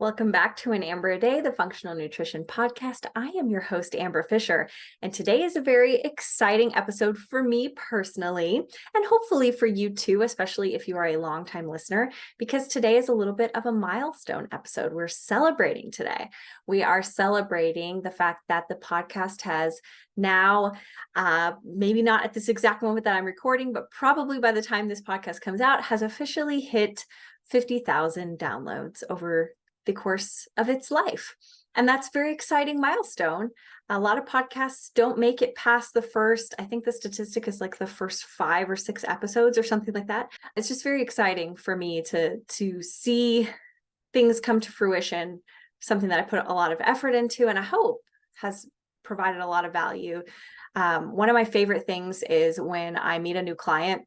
Welcome back to An Amber a Day, the Functional Nutrition Podcast. I am your host, Amber Fisher, and today is a very exciting episode for me personally, and hopefully for you too, especially if you are a longtime listener, because today is a little bit of a milestone episode. We're celebrating today. We are celebrating the fact that the podcast has now, maybe not at this exact moment that I'm recording, but probably by the time this podcast comes out, has officially hit 50,000 downloads over the course of its life. And that's a very exciting milestone. A lot of podcasts don't make it past the first, I think the statistic is like the first 5 or 6 episodes or something like that. It's just very exciting for me to see things come to fruition, something that I put a lot of effort into and I hope has provided a lot of value. One of my favorite things is when I meet a new client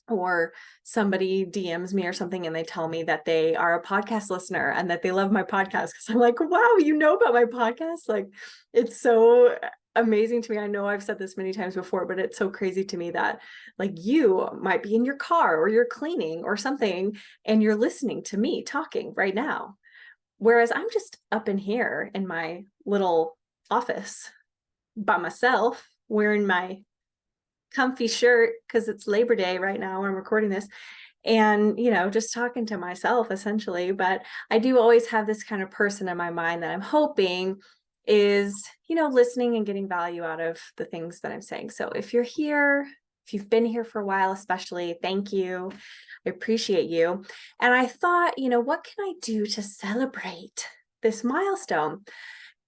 or somebody DMs me or something and they tell me that they are a podcast listener and that they love my podcast. Because I'm like, wow, you know about my podcast? Like, it's so amazing to me. I know I've said this many times before, but it's so crazy to me that like you might be in your car or you're cleaning or something and you're listening to me talking right now. Whereas I'm just up in here in my little office by myself wearing my comfy shirt because it's Labor Day right now when I'm recording this, and just talking to myself essentially. But I do always have this kind of person in my mind that I'm hoping is listening and getting value out of the things that I'm saying. So if you're here, if you've been here for a while, especially, thank you. I appreciate you. And I thought, what can I do to celebrate this milestone?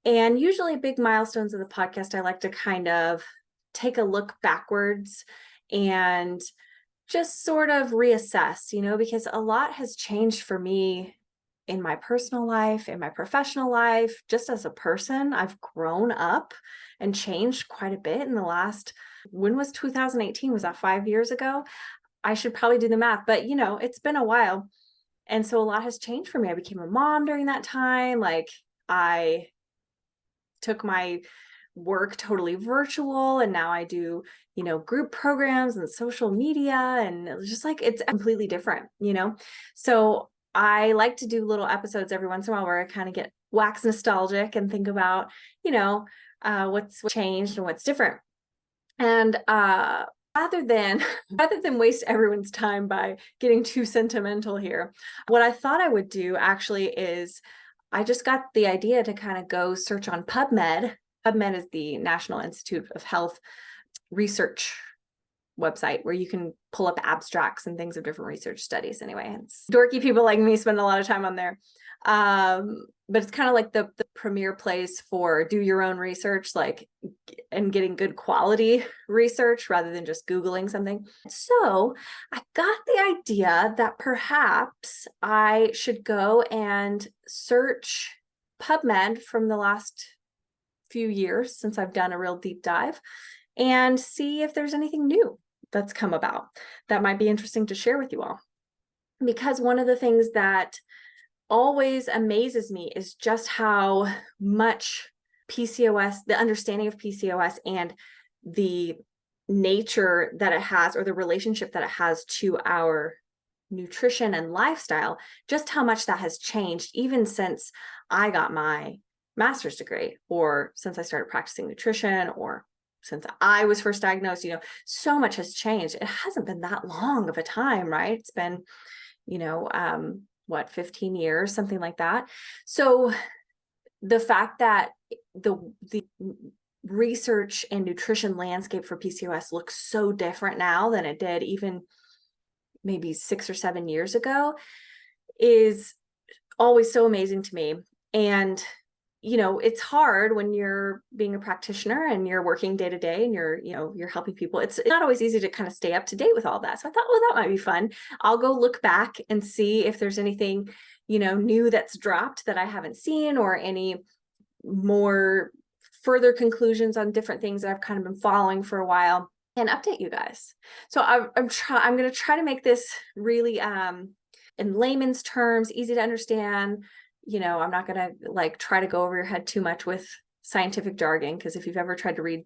And usually big milestones of the podcast, I like to kind of take a look backwards and just sort of reassess, because a lot has changed for me in my personal life, in my professional life, just as a person. I've grown up and changed quite a bit in the last, when was 2018? Was that 5 years ago? I should probably do the math, but it's been a while. And so a lot has changed for me. I became a mom during that time. Like I took my work totally virtual and now I do group programs and social media, and it's just like it's completely different. So I like to do little episodes every once in a while where I kind of get wax nostalgic and think about what's changed and what's different. And rather than waste everyone's time by getting too sentimental here, what I thought I would do actually is I just got the idea to kind of go search on PubMed. PubMed is the National Institute of Health research website where you can pull up abstracts and things of different research studies. Anyway, it's dorky people like me spend a lot of time on there. But it's kind of like the premier place for do your own research, and getting good quality research rather than just Googling something. So I got the idea that perhaps I should go and search PubMed from the last few years since I've done a real deep dive and see if there's anything new that's come about that might be interesting to share with you all. Because one of the things that always amazes me is just how much PCOS, the understanding of PCOS and the nature that it has, or the relationship that it has to our nutrition and lifestyle, just how much that has changed even since I got my master's degree, or since I started practicing nutrition, or since I was first diagnosed. So much has changed. It hasn't been that long of a time, right? It's been, 15 years, something like that. So the fact that the research and nutrition landscape for PCOS looks so different now than it did even maybe 6 or 7 years ago is always so amazing to me. And it's hard when you're being a practitioner and you're working day to day and you're helping people. It's not always easy to kind of stay up to date with all that. So I thought, well, that might be fun. I'll go look back and see if there's anything, new that's dropped that I haven't seen, or any more further conclusions on different things that I've kind of been following for a while, and update you guys. So I'm going to try to make this really in layman's terms, easy to understand. I'm not going to try to go over your head too much with scientific jargon, because if you've ever tried to read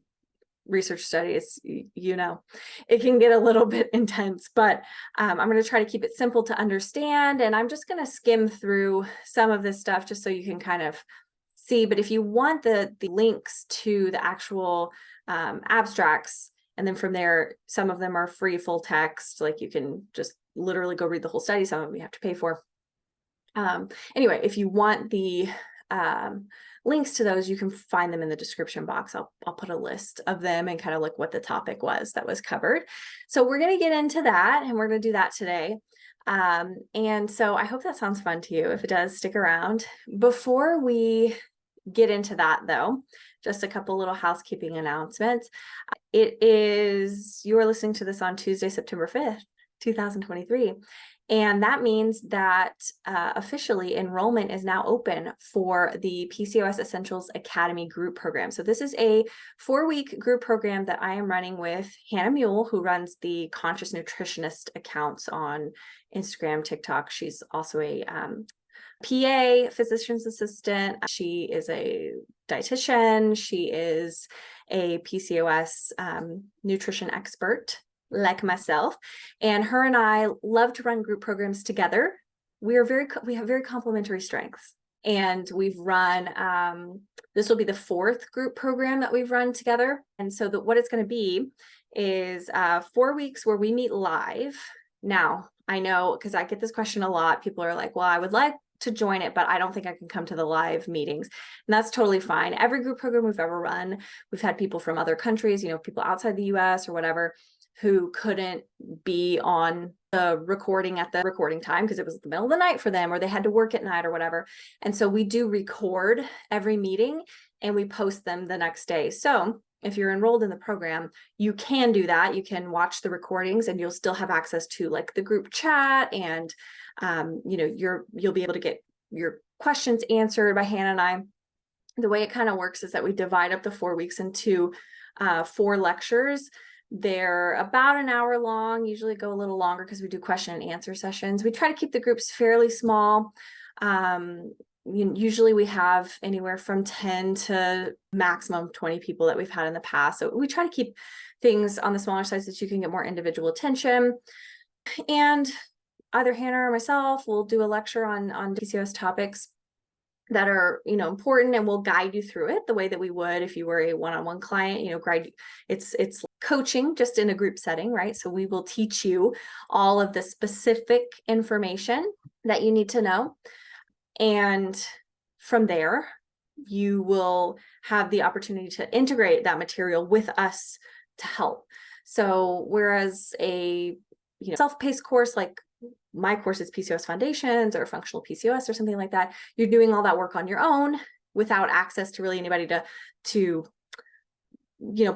research studies, it can get a little bit intense, but I'm going to try to keep it simple to understand. And I'm just going to skim through some of this stuff just so you can kind of see. But if you want the links to the actual abstracts, and then from there, some of them are free full text, like you can just literally go read the whole study. Some of them you have to pay for. Anyway, if you want the links to those, you can find them in the description box. I'll put a list of them and kind of like what the topic was that was covered. So we're going to get into that, and we're going to do that today. And so I hope that sounds fun to you. If it does, stick around. Before we get into that though, just a couple little housekeeping announcements. You are listening to this on Tuesday, September 5th, 2023. And that means that officially enrollment is now open for the PCOS Essentials Academy group program. So this is a 4-week group program that I am running with Hannah Mule, who runs the Conscious Nutritionist accounts on Instagram, TikTok. She's also a PA, physician's assistant. She is a dietitian. She is a PCOS nutrition expert like myself, and her and I love to run group programs together. We have very complementary strengths, and we've run this will be the 4th group program that we've run together. And so what it's going to be is 4 weeks where we meet live. Now, I know, because I get this question a lot, people are like, well, I would like to join it, but I don't think I can come to the live meetings. And that's totally fine. Every group program we've ever run, we've had people from other countries, people outside the US or whatever, who couldn't be on the recording at the recording time because it was the middle of the night for them, or they had to work at night or whatever. And so we do record every meeting and we post them the next day. So if you're enrolled in the program, you can do that. You can watch the recordings and you'll still have access to like the group chat, and you'll be able to get your questions answered by Hannah and I. The way it kind of works is that we divide up the 4 weeks into 4 lectures. They're about an hour long, usually go a little longer because we do question and answer sessions. We try to keep the groups fairly small. Usually we have anywhere from 10 to maximum 20 people that we've had in the past. So we try to keep things on the smaller side so that you can get more individual attention. And either Hannah or myself will do a lecture on PCOS topics that are, important, and we'll guide you through it the way that we would if you were a one-on-one client, it's coaching just in a group setting, right? So we will teach you all of the specific information that you need to know. And from there, you will have the opportunity to integrate that material with us to help. So whereas a self-paced course like my course is PCOS Foundations or Functional PCOS or something like that, you're doing all that work on your own without access to really anybody to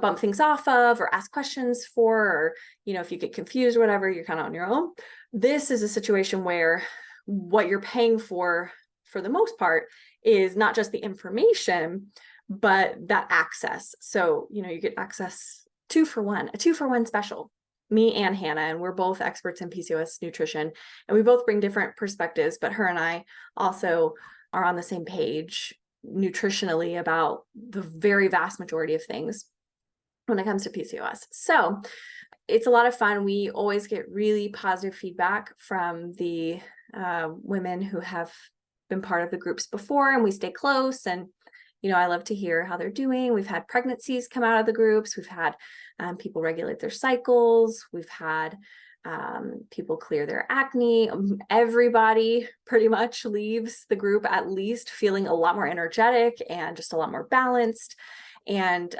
bump things off of or ask questions for, or, if you get confused or whatever, you're kind of on your own. This is a situation where what you're paying for the most part, is not just the information, but that access. So, you get access a 2-for-1 special. Me and Hannah, and we're both experts in PCOS nutrition, and we both bring different perspectives, but her and I also are on the same page nutritionally about the very vast majority of things when it comes to PCOS. So it's a lot of fun. We always get really positive feedback from the women who have been part of the groups before, and we stay close. And I love to hear how they're doing. We've had pregnancies come out of the groups. We've had people regulate their cycles. We've had people clear their acne. Everybody pretty much leaves the group at least feeling a lot more energetic and just a lot more balanced. And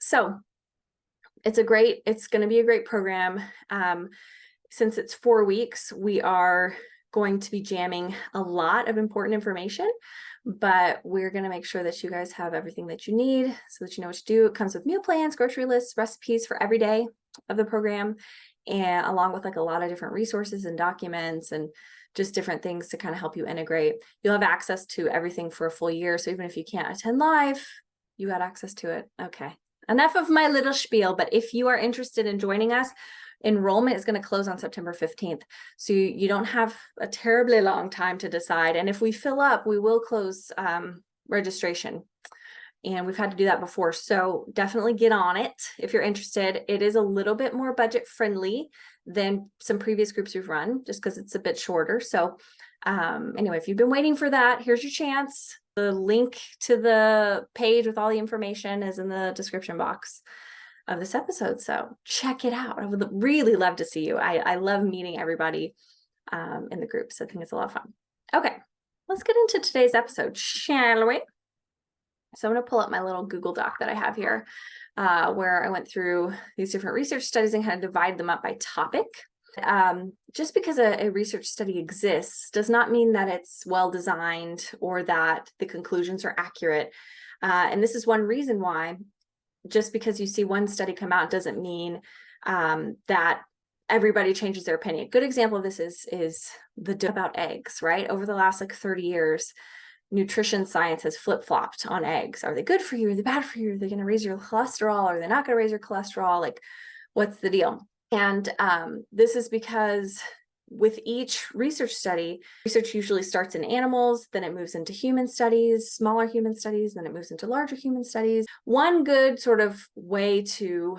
so it's going to be a great program. Since it's 4 weeks, we are going to be jamming a lot of important information, but we're going to make sure that you guys have everything that you need so that you know what to do. It comes with meal plans, grocery lists, recipes for every day of the program, and along with like a lot of different resources and documents and just different things to kind of help you integrate. You'll have access to everything for a full year. So even if you can't attend live, you got access to it. Okay. Enough of my little spiel, but if you are interested in joining us, enrollment is going to close on September 15th. So you don't have a terribly long time to decide. And if we fill up, we will close registration. And we've had to do that before. So definitely get on it if you're interested. It is a little bit more budget friendly than some previous groups we've run, just because it's a bit shorter. So anyway, if you've been waiting for that, here's your chance. The link to the page with all the information is in the description box of this episode. So check it out. I would really love to see you. I love meeting everybody in the group. So I think it's a lot of fun. Okay, let's get into today's episode, shall we? So I'm going to pull up my little Google Doc that I have here, where I went through these different research studies and kind of divide them up by topic. Just because a research study exists does not mean that it's well designed or that the conclusions are accurate. And this is one reason why just because you see one study come out doesn't mean that everybody changes their opinion. A good example of this is the debate about eggs, right? Over the last 30 years, nutrition science has flip-flopped on eggs. Are they good for you? Are they bad for you? Are they going to raise your cholesterol? Are they not going to raise your cholesterol? Like, what's the deal? And this is because with each research study, research usually starts in animals, then it moves into human studies, smaller human studies, then it moves into larger human studies. One good sort of way to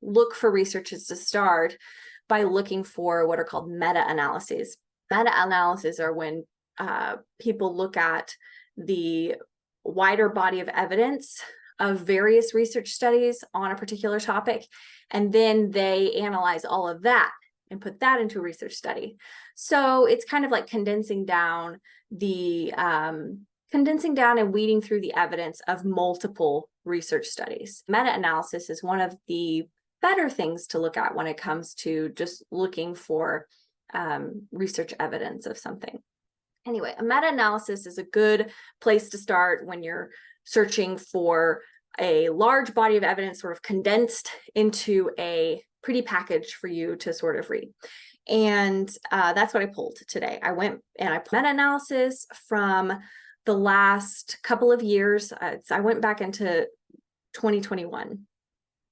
look for research is to start by looking for what are called meta-analyses. Meta-analyses are when people look at the wider body of evidence of various research studies on a particular topic, and then they analyze all of that and put that into a research study. So it's kind of like condensing down and weeding through the evidence of multiple research studies. Meta-analysis is one of the better things to look at when it comes to just looking for research evidence of something. Anyway, a meta-analysis is a good place to start when you're searching for a large body of evidence sort of condensed into a pretty package for you to sort of read. And that's what I pulled today. I went and I pulled meta-analysis from the last couple of years. I went back into 2021.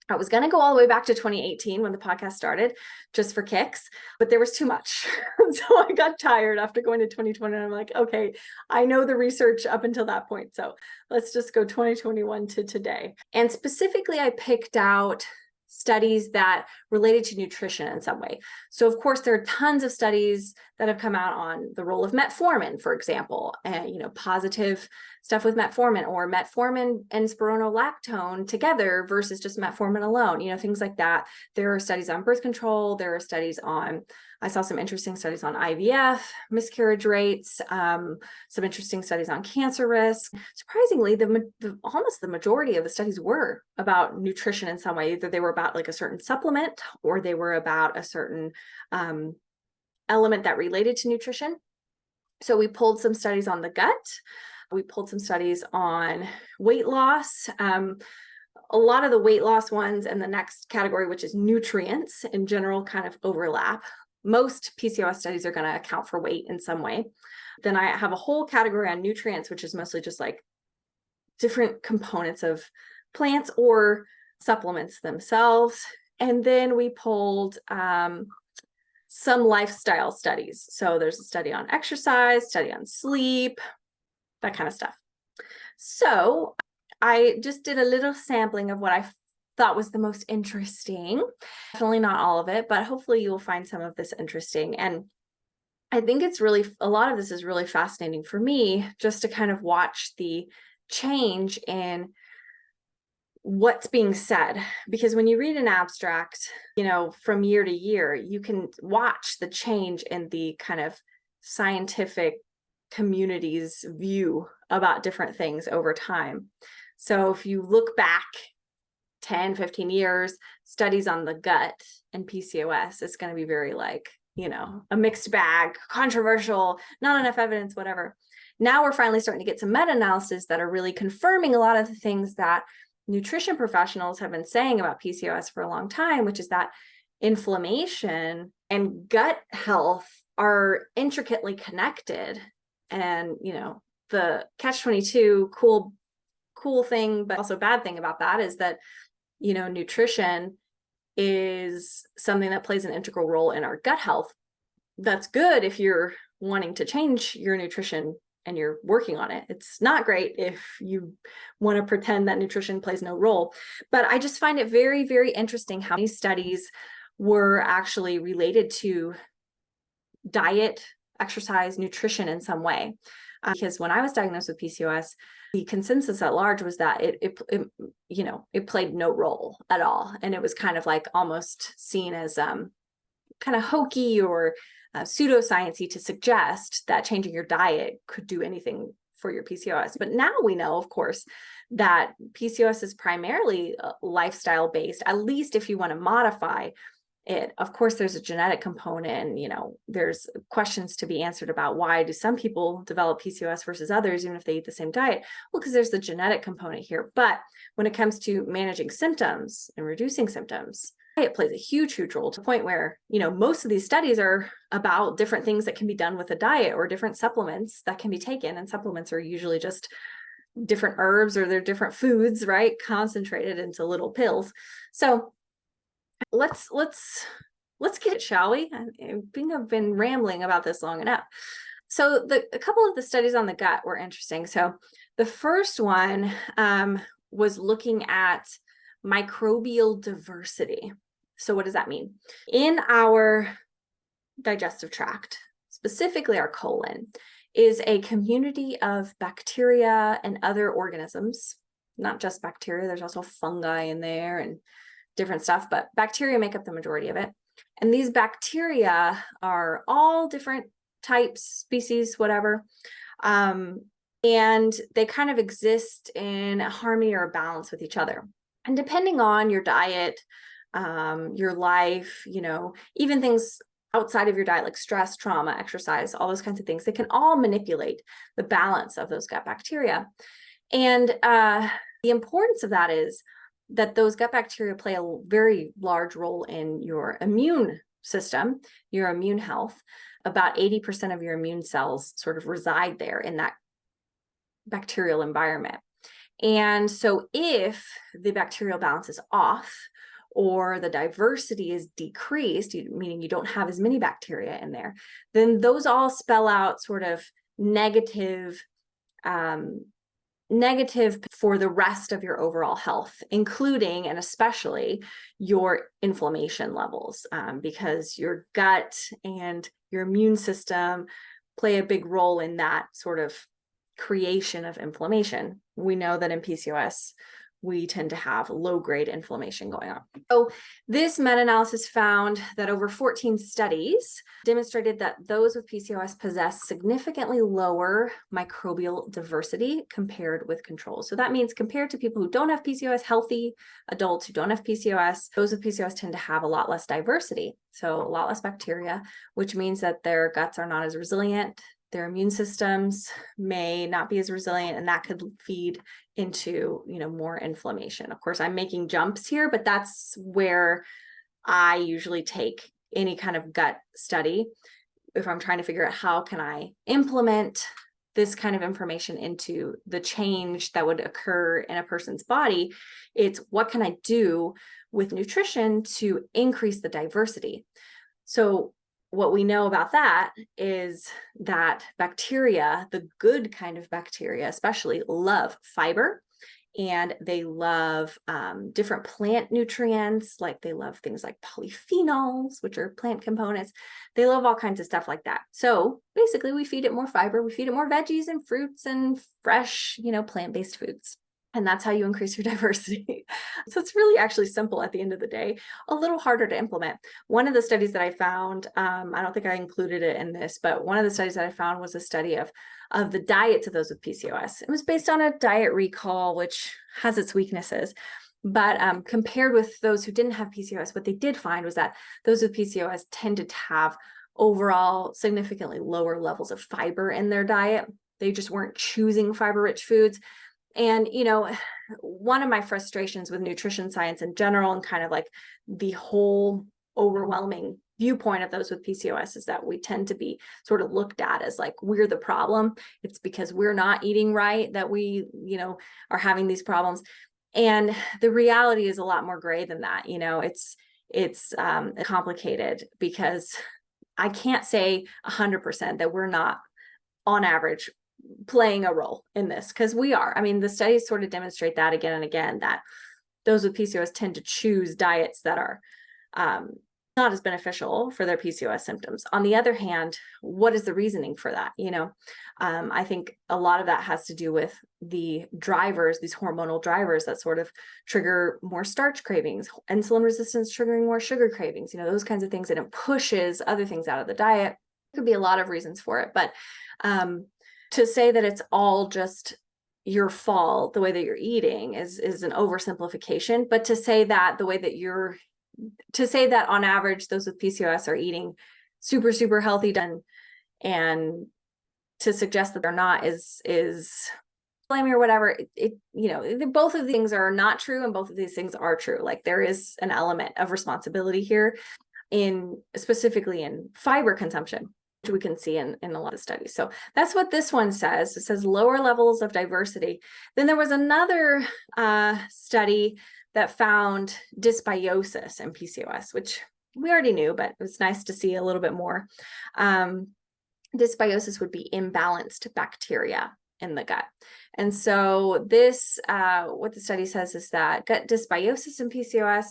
I was going to go all the way back to 2018 when the podcast started, just for kicks, but there was too much. So I got tired after going to 2020. And I'm like, okay, I know the research up until that point. So let's just go 2021 to today. And specifically, I picked out studies that related to nutrition in some way. So of course, there are tons of studies that have come out on the role of metformin, for example, and positive stuff with metformin, or metformin and spironolactone together versus just metformin alone, things like that. There are studies on birth control. There are studies on, I saw some interesting studies on IVF, miscarriage rates, some interesting studies on cancer risk. Surprisingly, almost the majority of the studies were about nutrition in some way. Either they were about like a certain supplement, or they were about a certain element that related to nutrition. So we pulled some studies on the gut. We pulled some studies on weight loss. A lot of the weight loss ones and the next category, which is nutrients in general, kind of overlap. Most PCOS studies are going to account for weight in some way. Then I have a whole category on nutrients, which is mostly just like different components of plants or supplements themselves. And then we pulled some lifestyle studies. So there's a study on exercise, study on sleep, that kind of stuff. So I just did a little sampling of what I thought was the most interesting. Definitely not all of it, but hopefully you will find some of this interesting. And I think a lot of this is really fascinating for me, just to kind of watch the change in what's being said. Because when you read an abstract, from year to year, you can watch the change in the kind of scientific community's view about different things over time. So if you look back 10, 15 years, studies on the gut and PCOS, it's going to be very a mixed bag, controversial, not enough evidence, whatever. Now we're finally starting to get some meta-analysis that are really confirming a lot of the things that nutrition professionals have been saying about PCOS for a long time, which is that inflammation and gut health are intricately connected. And, the catch-22 cool thing, but also bad thing about that is that, nutrition is something that plays an integral role in our gut health. That's good if you're wanting to change your nutrition and you're working on it. It's not great if you want to pretend that nutrition plays no role. But I just find it very, very interesting how many studies were actually related to diet, exercise, nutrition in some way. Because when I was diagnosed with PCOS, the consensus at large was that it played no role at all. And it was kind of like almost seen as kind of hokey or pseudoscience-y to suggest that changing your diet could do anything for your PCOS. But now we know, of course, that PCOS is primarily lifestyle based, at least if you want to modify it. Of course, there's a genetic component, there's questions to be answered about why do some people develop PCOS versus others, even if they eat the same diet? Well, because there's the genetic component here. But when it comes to managing symptoms and reducing symptoms, it plays a huge, huge role, to the point where, most of these studies are about different things that can be done with a diet or different supplements that can be taken. And supplements are usually just different herbs or they're different foods, right? Concentrated into little pills. So let's get it, shall we? I think I've been rambling about this long enough. So a couple of the studies on the gut were interesting. So the first one was looking at microbial diversity. So what does that mean? In our digestive tract, specifically our colon, is a community of bacteria and other organisms, not just bacteria. There's also fungi in there and different stuff, but bacteria make up the majority of it. And these bacteria are all different types, species, whatever. And they kind of exist in harmony or balance with each other. And depending on your diet, your life, even things outside of your diet, like stress, trauma, exercise, all those kinds of things, they can all manipulate the balance of those gut bacteria. And the importance of that is that those gut bacteria play a very large role in your immune system, your immune health. About 80% of your immune cells sort of reside there in that bacterial environment. And so if the bacterial balance is off, or the diversity is decreased, meaning you don't have as many bacteria in there, then those all spell out sort of negative for the rest of your overall health, including and especially your inflammation levels, because your gut and your immune system play a big role in that sort of creation of inflammation. We know that in PCOS, we tend to have low-grade inflammation going on. So this meta-analysis found that over 14 studies demonstrated that those with PCOS possess significantly lower microbial diversity compared with controls. So that means compared to people who don't have PCOS, healthy adults who don't have PCOS, those with PCOS tend to have a lot less diversity. So a lot less bacteria, which means that their guts are not as resilient. Their immune systems may not be as resilient, and that could feed into, more inflammation. Of course, I'm making jumps here, but that's where I usually take any kind of gut study. If I'm trying to figure out how can I implement this kind of information into the change that would occur in a person's body, it's what can I do with nutrition to increase the diversity? So what we know about that is that bacteria, the good kind of bacteria especially, love fiber, and they love different plant nutrients, like they love things like polyphenols, which are plant components. They love all kinds of stuff like that. So basically we feed it more fiber, we feed it more veggies and fruits and fresh, plant-based foods. And that's how you increase your diversity. So it's really actually simple at the end of the day, a little harder to implement. One of the studies that I found, I don't think I included it in this, but one of the studies that I found was a study of the diets of those with PCOS. It was based on a diet recall, which has its weaknesses. But compared with those who didn't have PCOS, what they did find was that those with PCOS tended to have overall significantly lower levels of fiber in their diet. They just weren't choosing fiber-rich foods. And, one of my frustrations with nutrition science in general, and kind of like the whole overwhelming viewpoint of those with PCOS, is that we tend to be sort of looked at as like we're the problem. It's because we're not eating right that we, are having these problems. And the reality is a lot more gray than that. It's complicated, because I can't say 100% that we're not on average playing a role in this, because we are. I mean, the studies sort of demonstrate that again and again, that those with PCOS tend to choose diets that are not as beneficial for their PCOS symptoms. On the other hand, what is the reasoning for that? I think a lot of that has to do with the drivers, these hormonal drivers that sort of trigger more starch cravings, insulin resistance triggering more sugar cravings, those kinds of things, and it pushes other things out of the diet. There could be a lot of reasons for it, but to say that it's all just your fault, the way that you're eating is an oversimplification. But to say that on average, those with PCOS are eating super, super healthy, and to suggest that they're not is blaming or whatever. Both of these things are not true, and both of these things are true. Like, there is an element of responsibility here, specifically in fiber consumption, which we can see in a lot of studies. So that's what this one says. It says lower levels of diversity. Then there was another study that found dysbiosis in PCOS, which we already knew, but it was nice to see a little bit more. Dysbiosis would be imbalanced bacteria in the gut. And so this, what the study says is that gut dysbiosis in PCOS,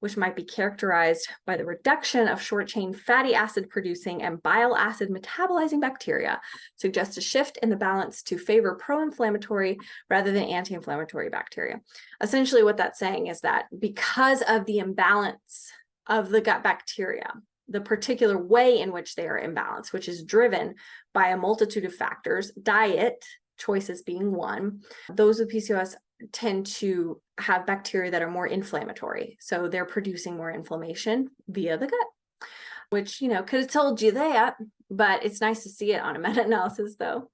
which might be characterized by the reduction of short-chain fatty acid producing and bile acid metabolizing bacteria, suggests a shift in the balance to favor pro-inflammatory rather than anti-inflammatory bacteria. Essentially, what that's saying is that because of the imbalance of the gut bacteria, the particular way in which they are imbalanced, which is driven by a multitude of factors, diet choices being one, those with PCOS tend to have bacteria that are more inflammatory. So they're producing more inflammation via the gut, which, could have told you that, but it's nice to see it on a meta-analysis though.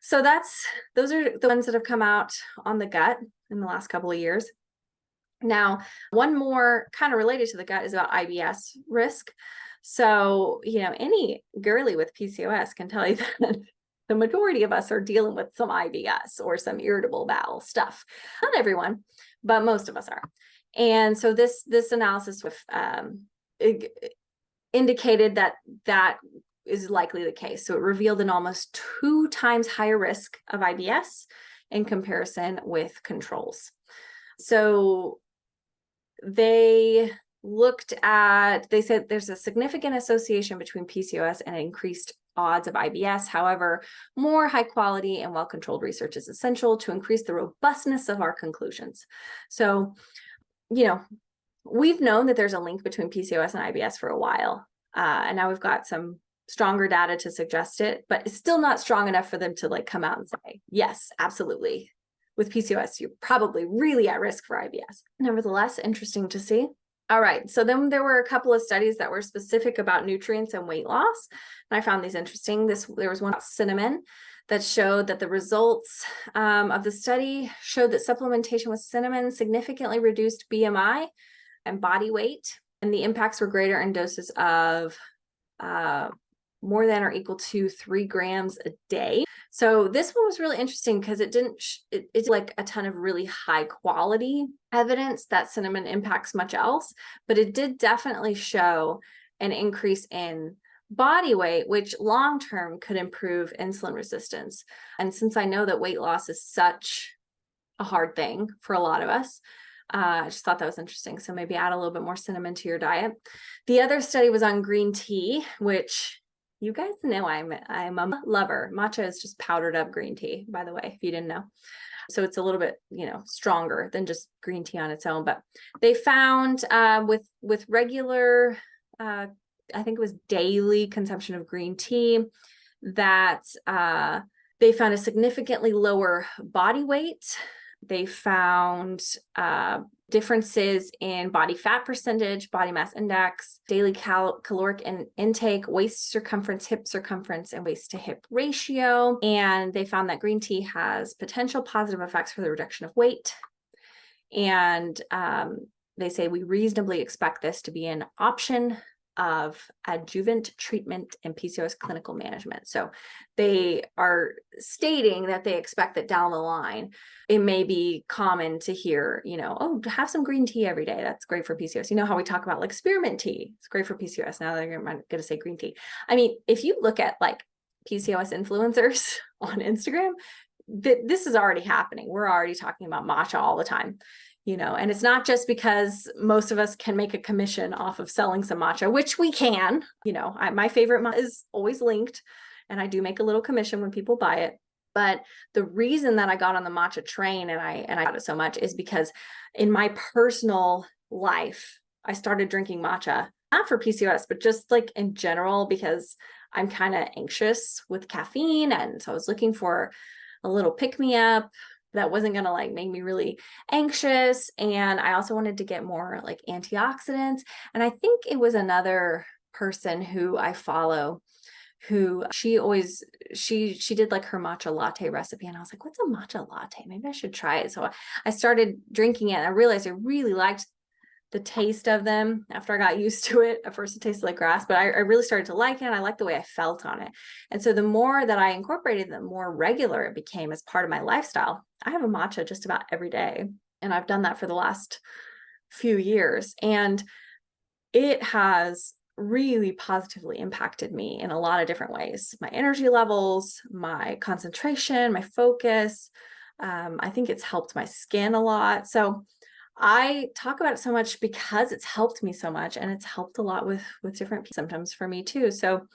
So those are the ones that have come out on the gut in the last couple of years. Now, one more kind of related to the gut is about IBS risk. So, any girly with PCOS can tell you that the majority of us are dealing with some IBS or some irritable bowel stuff. Not everyone, but most of us are. And so this analysis indicated that is likely the case. So it revealed an almost 2 times higher risk of IBS in comparison with controls. So they said there's a significant association between PCOS and increased odds of IBS. However, more high quality and well-controlled research is essential to increase the robustness of our conclusions. So, we've known that there's a link between PCOS and IBS for a while. And now we've got some stronger data to suggest it, but it's still not strong enough for them to come out and say, yes, absolutely. With PCOS, you're probably really at risk for IBS. Nevertheless, interesting to see. All right, so then there were a couple of studies that were specific about nutrients and weight loss, and I found these interesting. There was one about cinnamon that showed that the results of the study showed that supplementation with cinnamon significantly reduced BMI and body weight, and the impacts were greater in doses of more than or equal to 3 grams a day. So this one was really interesting because it's like a ton of really high quality evidence that cinnamon impacts much else, but it did definitely show an increase in body weight, which long-term could improve insulin resistance. And since I know that weight loss is such a hard thing for a lot of us, I just thought that was interesting. So maybe add a little bit more cinnamon to your diet. The other study was on green tea, which you guys know I'm a lover. Matcha is just powdered up green tea, by the way, if you didn't know. So it's a little bit, stronger than just green tea on its own. But they found with regular, I think it was daily consumption of green tea, that they found a significantly lower body weight. They found differences in body fat percentage, body mass index, daily caloric intake, waist circumference, hip circumference, and waist to hip ratio. And they found that green tea has potential positive effects for the reduction of weight. And they say we reasonably expect this to be an option of adjuvant treatment in PCOS clinical management. So they are stating that they expect that down the line, it may be common to hear, oh, have some green tea every day. That's great for PCOS. You know how we talk about spearmint tea. It's great for PCOS. Now they're going to say green tea. I mean, if you look at PCOS influencers on Instagram, this is already happening. We're already talking about matcha all the time, and it's not just because most of us can make a commission off of selling some matcha, which we can. My favorite matcha is always linked, and I do make a little commission when people buy it. But the reason that I got on the matcha train and I got it so much is because in my personal life, I started drinking matcha, not for PCOS, but just like in general, because I'm kind of anxious with caffeine. And so I was looking for a little pick-me-up that wasn't going to like make me really anxious. And I also wanted to get more like antioxidants. And I think it was another person who I follow who she did like her matcha latte recipe. And I was like, what's a matcha latte? Maybe I should try it. So I started drinking it and I realized I really liked the taste of them after I got used to it. At first it tasted like grass, but I really started to like it and I liked the way I felt on it. And so the more that I incorporated, the more regular it became as part of my lifestyle. I have a matcha just about every day. And I've done that for the last few years. And it has really positively impacted me in a lot of different ways. My energy levels, my concentration, my focus. I think it's helped my skin a lot. So I talk about it so much because it's helped me so much, and it's helped a lot with different symptoms for me too. So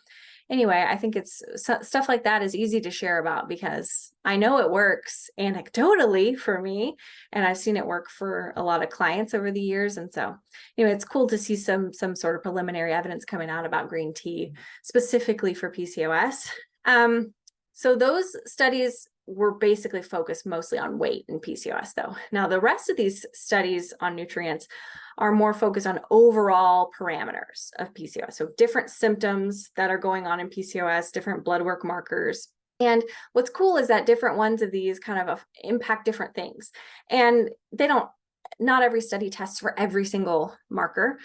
anyway, I think it's stuff like that is easy to share about because I know it works anecdotally for me, and I've seen it work for a lot of clients over the years. And so anyway, it's cool to see some sort of preliminary evidence coming out about green tea specifically for PCOS. So those studies were basically focused mostly on weight in PCOS though. Now the rest of these studies on nutrients are more focused on overall parameters of PCOS. So different symptoms that are going on in PCOS, different blood work markers. And what's cool is that different ones of these kind of impact different things. And not every study tests for every single marker,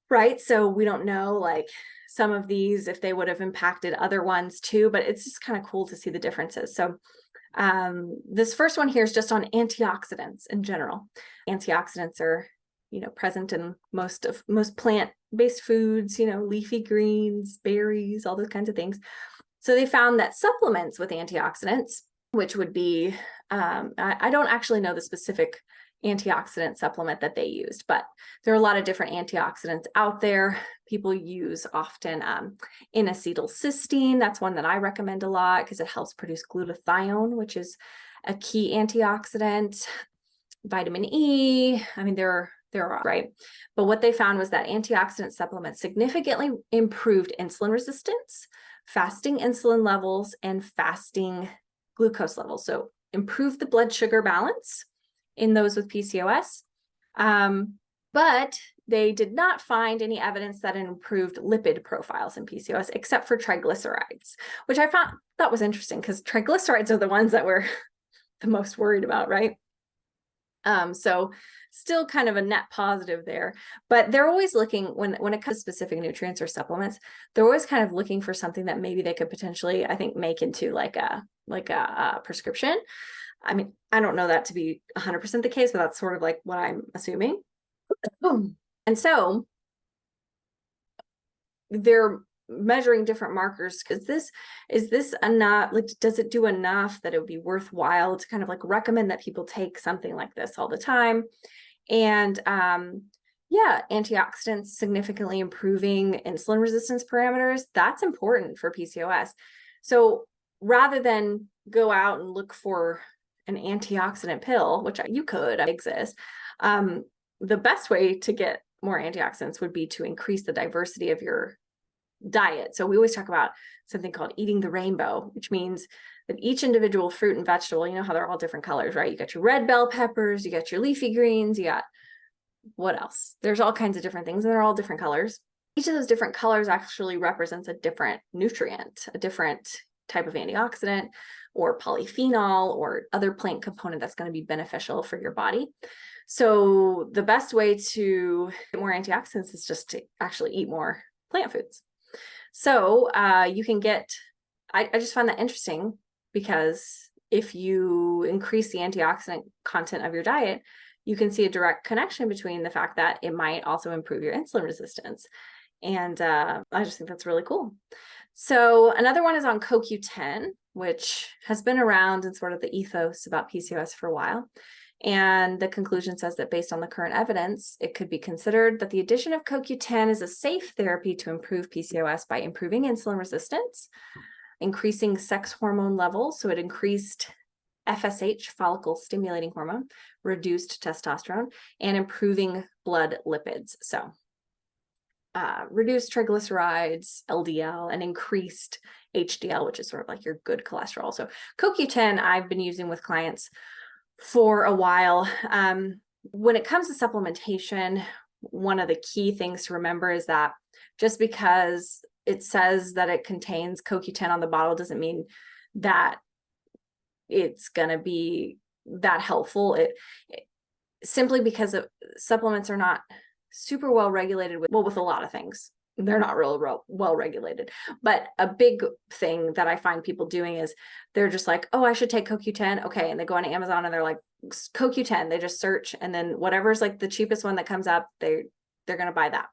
right? So we don't know like some of these, if they would have impacted other ones too, but it's just kind of cool to see the differences. So this first one here is just on antioxidants in general. Antioxidants are, present in most plant-based foods, leafy greens, berries, all those kinds of things. So they found that supplements with antioxidants, which would be, I don't actually know the specific antioxidant supplement that they used, but there are a lot of different antioxidants out there. People use often Inositol. That's one that I recommend a lot because it helps produce glutathione, which is a key antioxidant. Vitamin E, I mean, there are, right? But what they found was that antioxidant supplements significantly improved insulin resistance, fasting insulin levels, and fasting glucose levels. So improved the blood sugar balance in those with PCOS. But they did not find any evidence that it improved lipid profiles in PCOS, except for triglycerides, which I thought was interesting because triglycerides are the ones that we're the most worried about, right? So still kind of a net positive there, but they're always looking when it comes to specific nutrients or supplements, they're always kind of looking for something that maybe they could potentially, I think, make into like a prescription. I mean, I don't know that to be 100% the case, but that's sort of like what I'm assuming. And so they're measuring different markers. Is this enough? Like, does it do enough that it would be worthwhile to kind of like recommend that people take something like this all the time? And antioxidants significantly improving insulin resistance parameters, that's important for PCOS. So rather than go out and look for an antioxidant pill, which you could exist, the best way to get more antioxidants would be to increase the diversity of your diet. So we always talk about something called eating the rainbow, which means that each individual fruit and vegetable, you know how they're all different colors, right? You got your red bell peppers, you got your leafy greens, you got what else? There's all kinds of different things and they're all different colors. Each of those different colors actually represents a different nutrient, a different type of antioxidant or polyphenol or other plant component that's going to be beneficial for your body. So the best way to get more antioxidants is just to actually eat more plant foods. So you can get, I just find that interesting because if you increase the antioxidant content of your diet, you can see a direct connection between the fact that it might also improve your insulin resistance. And I just think that's really cool. So another one is on CoQ10, which has been around in sort of the ethos about PCOS for a while. And the conclusion says that based on the current evidence, it could be considered that the addition of CoQ10 is a safe therapy to improve PCOS by improving insulin resistance, increasing sex hormone levels. So it increased FSH, follicle stimulating hormone, reduced testosterone, and improving blood lipids. So reduced triglycerides, LDL, and increased HDL, which is sort of like your good cholesterol. So CoQ10, I've been using with clients for a while. When it comes to supplementation, one of the key things to remember is that just because it says that it contains CoQ10 on the bottle doesn't mean that it's going to be that helpful. It simply because supplements are not super well regulated with a lot of things. They're not real well regulated. But a big thing that I find people doing is they're just like, oh, I should take CoQ10. Okay. And they go on Amazon and they're like, CoQ10, they just search, and then whatever's like the cheapest one that comes up, they're going to buy that.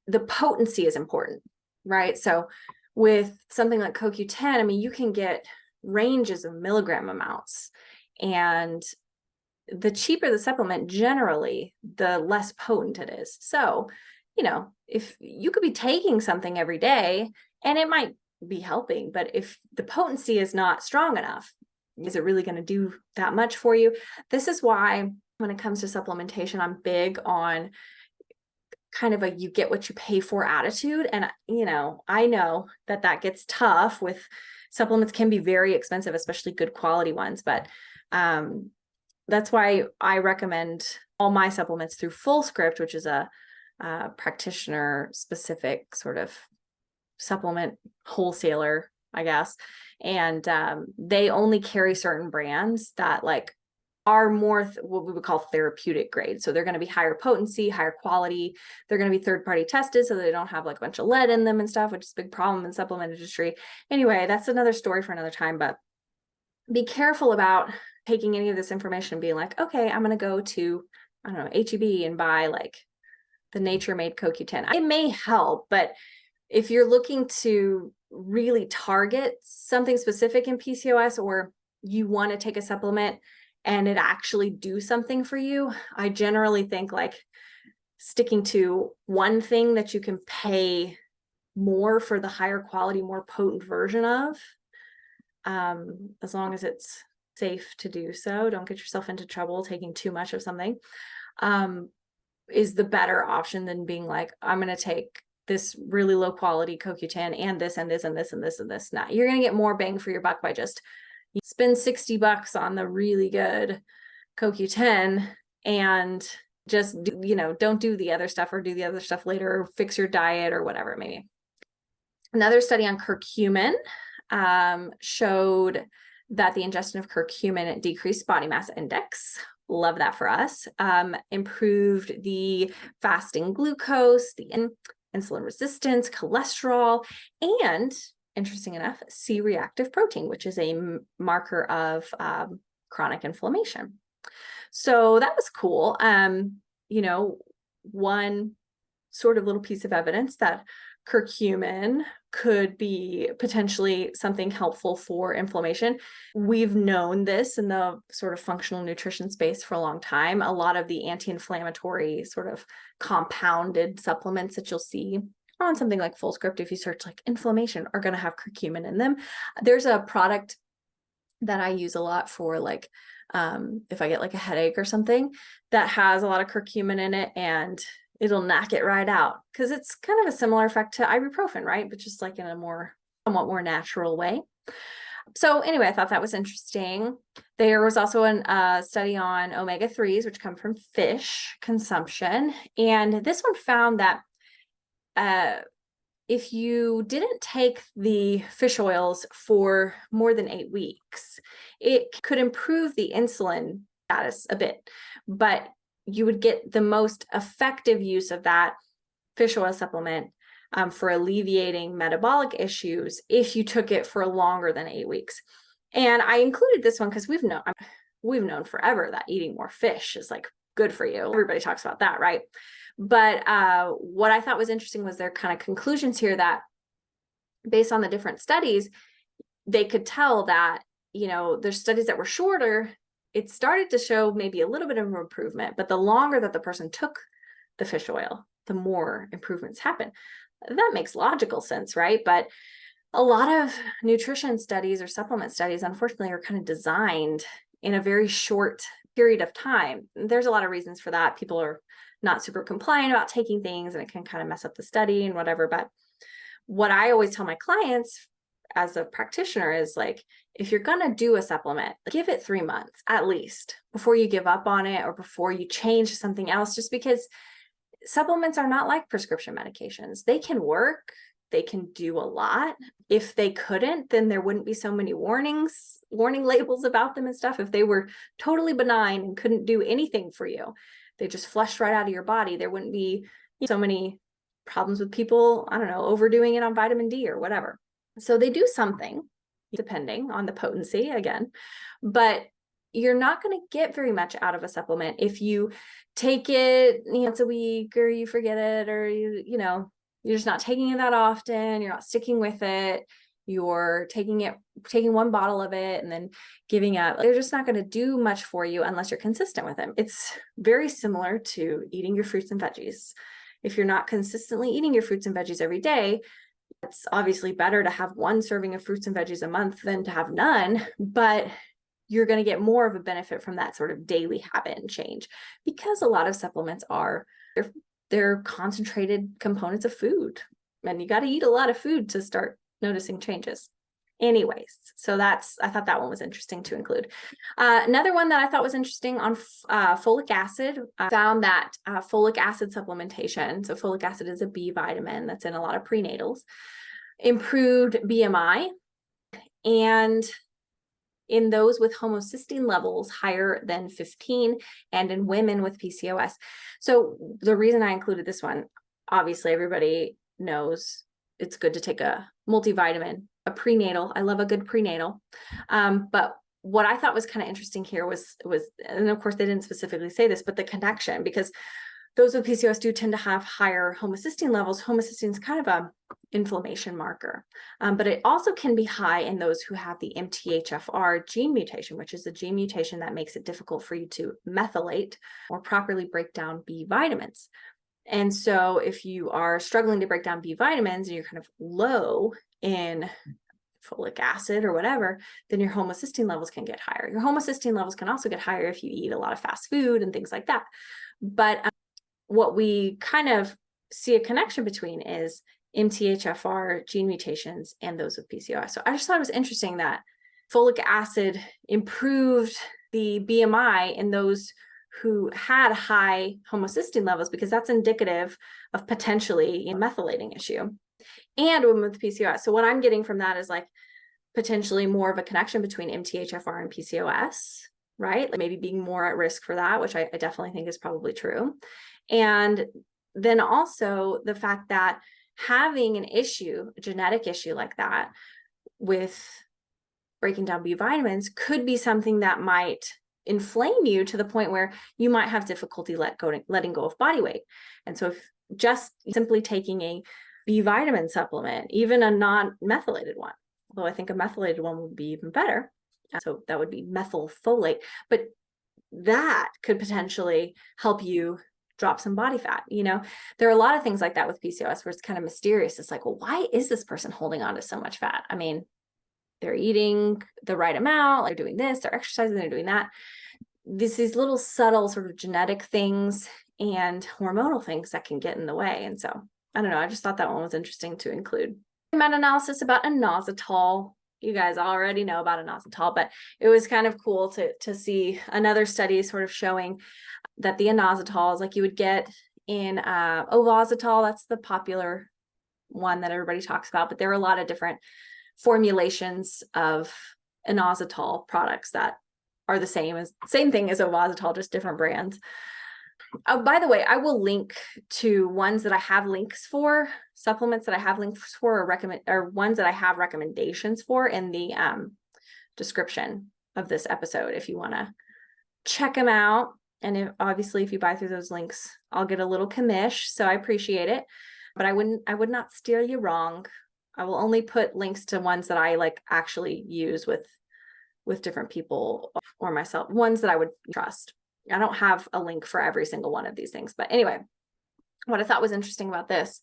The potency is important, right? So with something like CoQ10, I mean, you can get ranges of milligram amounts, and the cheaper the supplement, generally, the less potent it is. So, if you could be taking something every day and it might be helping, but if the potency is not strong enough, is it really going to do that much for you? This is why when it comes to supplementation, I'm big on kind of a you get what you pay for attitude. And, I know that gets tough with supplements, can be very expensive, especially good quality ones. But that's why I recommend all my supplements through FullScript, which is a practitioner specific sort of supplement wholesaler, I guess. And they only carry certain brands that are more what we would call therapeutic grade. So they're going to be higher potency, higher quality. They're going to be third-party tested, so they don't have a bunch of lead in them and stuff, which is a big problem in the supplement industry. Anyway, that's another story for another time, but be careful about taking any of this information and being like, okay, I'm going to go to, I don't know, H-E-B and buy the Nature Made CoQ10. It may help, but if you're looking to really target something specific in PCOS, or you want to take a supplement and it actually do something for you, I generally think sticking to one thing that you can pay more for the higher quality, more potent version of, as long as it's safe to do so, don't get yourself into trouble taking too much of something, is the better option than being I'm going to take this really low quality CoQ10 and this and this and this and this and this. Now you're going to get more bang for your buck by just spend $60 on the really good CoQ10 and just don't do the other stuff, or do the other stuff later, or fix your diet or whatever it may be. Another study on curcumin showed that the ingestion of curcumin decreased body mass index. Love that for us. Improved the fasting glucose, the insulin resistance, cholesterol, and interesting enough, C-reactive protein, which is a marker of chronic inflammation. So that was cool. One sort of little piece of evidence that curcumin could be potentially something helpful for inflammation. We've known this in the sort of functional nutrition space for a long time. A lot of the anti-inflammatory sort of compounded supplements that you'll see on something like FullScript, if you search inflammation, are going to have curcumin in them. There's a product that I use a lot for if I get a headache or something, that has a lot of curcumin in it, and it'll knock it right out, because it's kind of a similar effect to ibuprofen, right? But just in a somewhat more natural way. So anyway, I thought that was interesting. There was also a study on omega-3s, which come from fish consumption. And this one found that if you didn't take the fish oils for more than 8 weeks, it could improve the insulin status a bit, but you would get the most effective use of that fish oil supplement for alleviating metabolic issues if you took it for longer than 8 weeks. And I included this one because we've known forever that eating more fish is good for you. Everybody talks about that, right? But what I thought was interesting was their kind of conclusions here, that based on the different studies, they could tell that, there's studies that were shorter, it started to show maybe a little bit of improvement, but the longer that the person took the fish oil, the more improvements happen. That makes logical sense, right? But a lot of nutrition studies or supplement studies, unfortunately, are kind of designed in a very short period of time. There's a lot of reasons for that. People are not super compliant about taking things, and it can kind of mess up the study and whatever. But what I always tell my clients as a practitioner is, like, if you're going to do a supplement, give it 3 months at least before you give up on it or before you change to something else, just because supplements are not like prescription medications. They can work. They can do a lot. If they couldn't, then there wouldn't be so many warning labels about them and stuff. If they were totally benign and couldn't do anything for you, they just flushed right out of your body, there wouldn't be so many problems with people, I don't know, overdoing it on vitamin D or whatever. So they do something depending on the potency again, but you're not going to get very much out of a supplement if you take it once a week, or you forget it, or you're just not taking it that often. You're not sticking with it. You're taking one bottle of it and then giving up. They're just not going to do much for you unless you're consistent with them. It's very similar to eating your fruits and veggies. If you're not consistently eating your fruits and veggies every day, it's obviously better to have one serving of fruits and veggies a month than to have none, but you're going to get more of a benefit from that sort of daily habit and change, because a lot of supplements they're concentrated components of food, and you got to eat a lot of food to start noticing changes. Anyways, so I thought that one was interesting to include. Another one that I thought was interesting on folic acid, I found that folic acid supplementation, so folic acid is a B vitamin that's in a lot of prenatals, improved BMI, and in those with homocysteine levels higher than 15, and in women with PCOS. So the reason I included this one, obviously everybody knows it's good to take a multivitamin, a prenatal. I love a good prenatal. But what I thought was kind of interesting here was, and of course they didn't specifically say this, but the connection, because those with PCOS do tend to have higher homocysteine levels. Homocysteine is kind of a inflammation marker, but it also can be high in those who have the MTHFR gene mutation, which is a gene mutation that makes it difficult for you to methylate or properly break down B vitamins. And so if you are struggling to break down B vitamins and you're kind of low in folic acid or whatever, then your homocysteine levels can get higher. Your homocysteine levels can also get higher if you eat a lot of fast food and things like that. But what we kind of see a connection between is MTHFR gene mutations and those with PCOS. So I just thought it was interesting that folic acid improved the BMI in those who had high homocysteine levels, because that's indicative of potentially a methylating issue, and women with PCOS. So what I'm getting from that is like potentially more of a connection between MTHFR and PCOS, right? Like maybe being more at risk for that, which I definitely think is probably true. And then also the fact that having an issue, a genetic issue like that with breaking down B vitamins could be something that might inflame you to the point where you might have difficulty letting go of body weight. And so if just simply taking a B vitamin supplement, even a non-methylated one, although I think a methylated one would be even better, so that would be methylfolate, but that could potentially help you drop some body fat. There are a lot of things like that with PCOS where it's kind of mysterious. It's like, well, why is this person holding on to so much fat? I mean, they're eating the right amount, they're doing this, they're exercising, they're doing that. These little subtle sort of genetic things and hormonal things that can get in the way. And so I don't know, I just thought that one was interesting to include. Meta-analysis about inositol. You guys already know about inositol, but it was kind of cool to see another study sort of showing that the inositols, like you would get in ovositol, that's the popular one that everybody talks about, but there are a lot of different formulations of inositol products that are the same thing as ovositol, just different brands. By the way, I will link to ones that I have links for, supplements that I have links for, or ones that I have recommendations for in the description of this episode if you want to check them out. And obviously, if you buy through those links, I'll get a little commish, so I appreciate it. But I would not steer you wrong. I will only put links to ones that I like actually use with different people or myself, ones that I would trust. I don't have a link for every single one of these things. But anyway, what I thought was interesting about this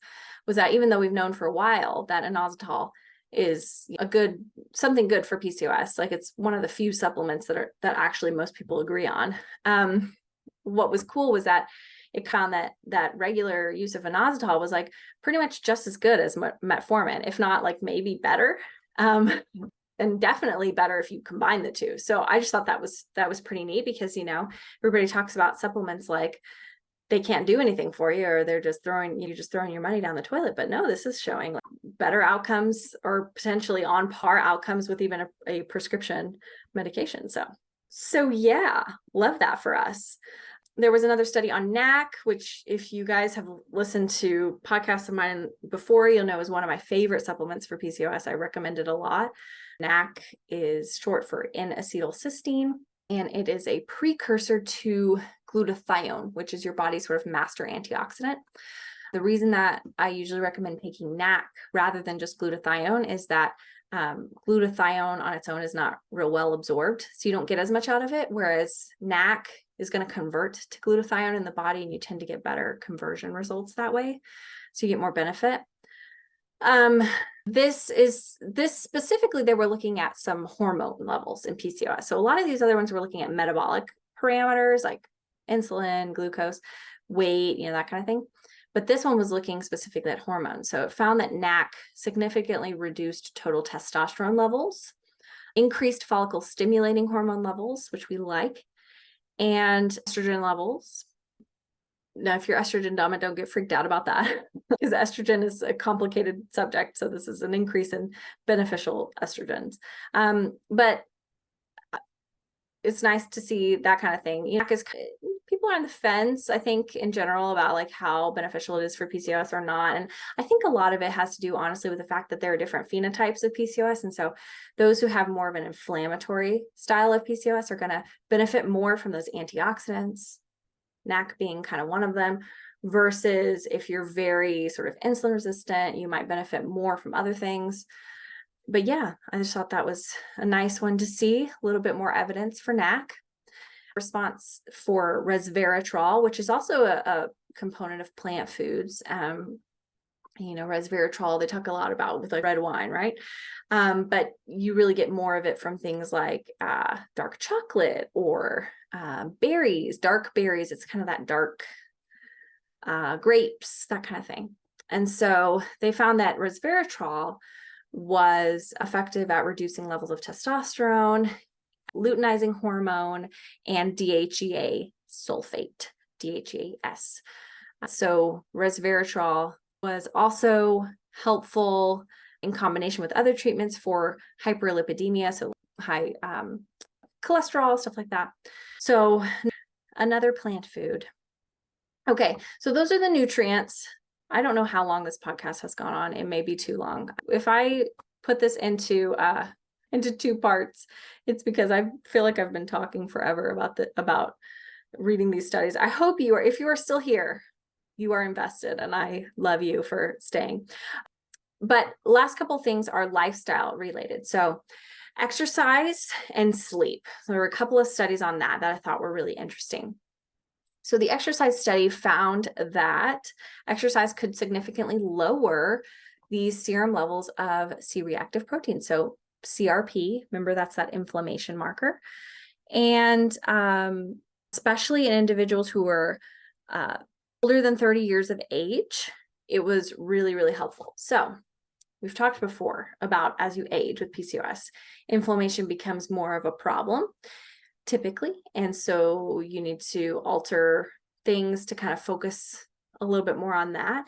was that even though we've known for a while that inositol is something good for PCOS, like it's one of the few supplements that actually most people agree on. What was cool was that it found that regular use of inositol was like pretty much just as good as metformin, if not like maybe better. And definitely better if you combine the two. So I just thought that was pretty neat, because, you know, everybody talks about supplements like they can't do anything for you, or you're just throwing your money down the toilet. But no, this is showing like better outcomes, or potentially on par outcomes with even a prescription medication. So yeah, love that for us. There was another study on NAC, which if you guys have listened to podcasts of mine before, you'll know is one of my favorite supplements for PCOS. I recommend it a lot. NAC is short for N-acetylcysteine, and it is a precursor to glutathione, which is your body's sort of master antioxidant. The reason that I usually recommend taking NAC rather than just glutathione is that glutathione on its own is not real well absorbed, so you don't get as much out of it, whereas NAC is going to convert to glutathione in the body, and you tend to get better conversion results that way, so you get more benefit. This specifically, they were looking at some hormone levels in PCOS. So a lot of these other ones were looking at metabolic parameters like insulin, glucose, weight, you know, that kind of thing. But this one was looking specifically at hormones. So it found that NAC significantly reduced total testosterone levels, increased follicle stimulating hormone levels, which we like, and estrogen levels. Now, if you're estrogen dominant, don't get freaked out about that, because estrogen is a complicated subject. So this is an increase in beneficial estrogens. But it's nice to see that kind of thing. You know, because people are on the fence, I think, in general about like how beneficial it is for PCOS or not. And I think a lot of it has to do, honestly, with the fact that there are different phenotypes of PCOS. And so those who have more of an inflammatory style of PCOS are going to benefit more from those antioxidants, NAC being kind of one of them, versus if you're very sort of insulin resistant, you might benefit more from other things. But yeah, I just thought that was a nice one to see, a little bit more evidence for NAC. Response for resveratrol, which is also a component of plant foods. You know, resveratrol, they talk a lot about with like red wine, right? But you really get more of it from things like dark chocolate or berries, dark berries. It's kind of that dark grapes, that kind of thing. And so they found that resveratrol was effective at reducing levels of testosterone, luteinizing hormone, and DHEA sulfate, DHEAS. So resveratrol was also helpful in combination with other treatments for hyperlipidemia, so high cholesterol, stuff like that. So another plant food. Okay, so those are the nutrients. I don't know how long this podcast has gone on. It may be too long. If I put this into two parts, it's because I feel like I've been talking forever about reading these studies. I hope if you are still here, you are invested, and I love you for staying. But last couple things are lifestyle related. So exercise and sleep. So there were a couple of studies on that I thought were really interesting. So the exercise study found that exercise could significantly lower these serum levels of C-reactive protein. So CRP, remember that's that inflammation marker. And especially in individuals who were older than 30 years of age, it was really, really helpful. So we've talked before about as you age with PCOS, inflammation becomes more of a problem typically. And so you need to alter things to kind of focus a little bit more on that.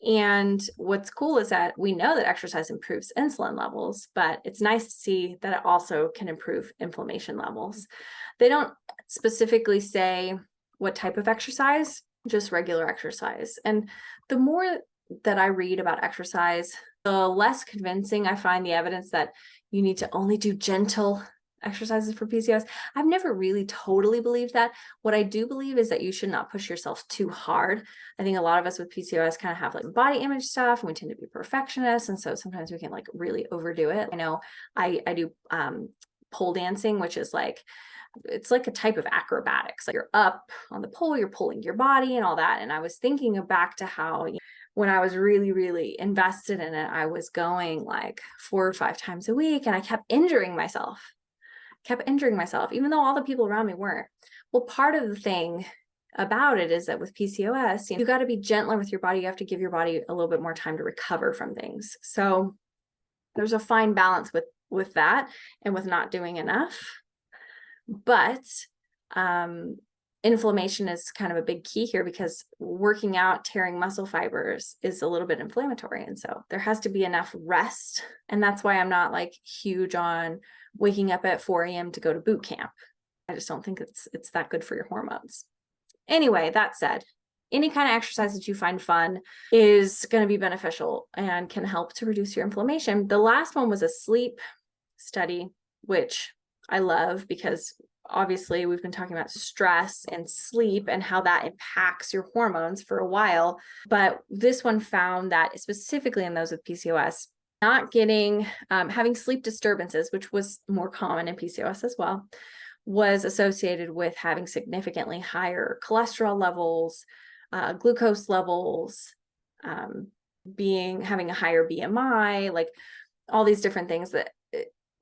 And what's cool is that we know that exercise improves insulin levels, but it's nice to see that it also can improve inflammation levels. They don't specifically say what type of exercise, just regular exercise. And the more that I read about exercise, the less convincing I find the evidence that you need to only do gentle exercises for PCOS. I've never really totally believed that. What I do believe is that you should not push yourself too hard. I think a lot of us with PCOS kind of have like body image stuff, and we tend to be perfectionists. And so sometimes we can like really overdo it. I know I do pole dancing, which is like, it's like a type of acrobatics. Like you're up on the pole, you're pulling your body and all that. And I was thinking back to how, when I was really, really invested in it, I was going like 4 or 5 times a week, and I kept injuring myself, even though all the people around me weren't. Well, part of the thing about it is that with PCOS, you got to be gentler with your body. You have to give your body a little bit more time to recover from things. So there's a fine balance with that and with not doing enough. But inflammation is kind of a big key here, because working out, tearing muscle fibers is a little bit inflammatory. And so there has to be enough rest. And that's why I'm not like huge on waking up at 4 a.m. to go to boot camp. I just don't think it's that good for your hormones. Anyway, that said, any kind of exercise that you find fun is going to be beneficial and can help to reduce your inflammation. The last one was a sleep study, which I love, because obviously we've been talking about stress and sleep and how that impacts your hormones for a while. But this one found that specifically in those with PCOS, not getting, having sleep disturbances, which was more common in PCOS as well, was associated with having significantly higher cholesterol levels, glucose levels, having a higher BMI, like all these different things, that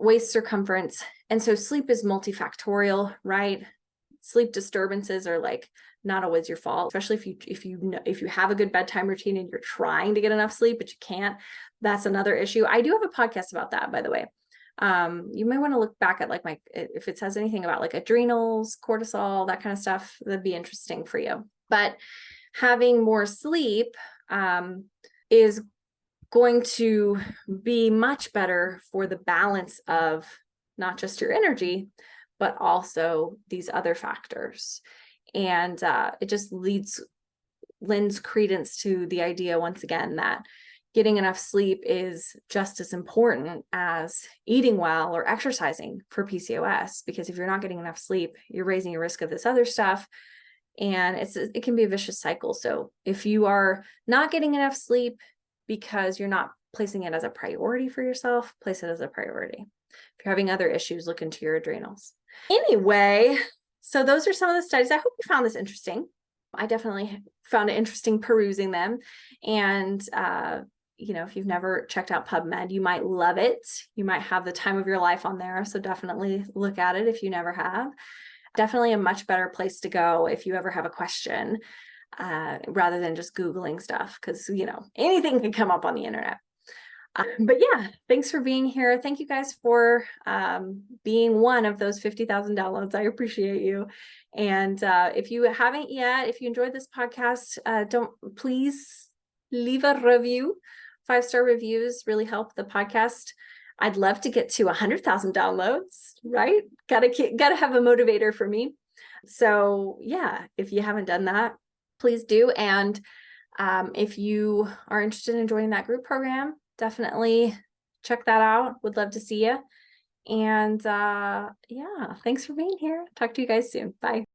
waist circumference. And so sleep is multifactorial, right? Sleep disturbances are like not always your fault, especially if you have a good bedtime routine and you're trying to get enough sleep, but you can't. That's another issue. I do have a podcast about that, by the way. You may want to look back at like if it says anything about like adrenals, cortisol, that kind of stuff, that'd be interesting for you. But having more sleep is going to be much better for the balance of not just your energy, but also these other factors. And it just lends credence to the idea, once again, that getting enough sleep is just as important as eating well or exercising for PCOS, because if you're not getting enough sleep, you're raising your risk of this other stuff. And it can be a vicious cycle. So if you are not getting enough sleep because you're not placing it as a priority for yourself, place it as a priority. If you're having other issues, look into your adrenals. Anyway, so those are some of the studies. I hope you found this interesting. I definitely found it interesting perusing them. And, if you've never checked out PubMed, you might love it. You might have the time of your life on there. So definitely look at it if you never have. Definitely a much better place to go if you ever have a question, rather than just Googling stuff, because, anything can come up on the internet. But yeah, thanks for being here. Thank you guys for being one of those 50,000 downloads. I appreciate you. And if you haven't yet, if you enjoyed this podcast, please leave a review. 5-star reviews really help the podcast. I'd love to get to 100,000 downloads, right? Gotta have a motivator for me. So yeah, if you haven't done that, please do. And if you are interested in joining that group program, definitely check that out. Would love to see you. And yeah, thanks for being here. Talk to you guys soon. Bye.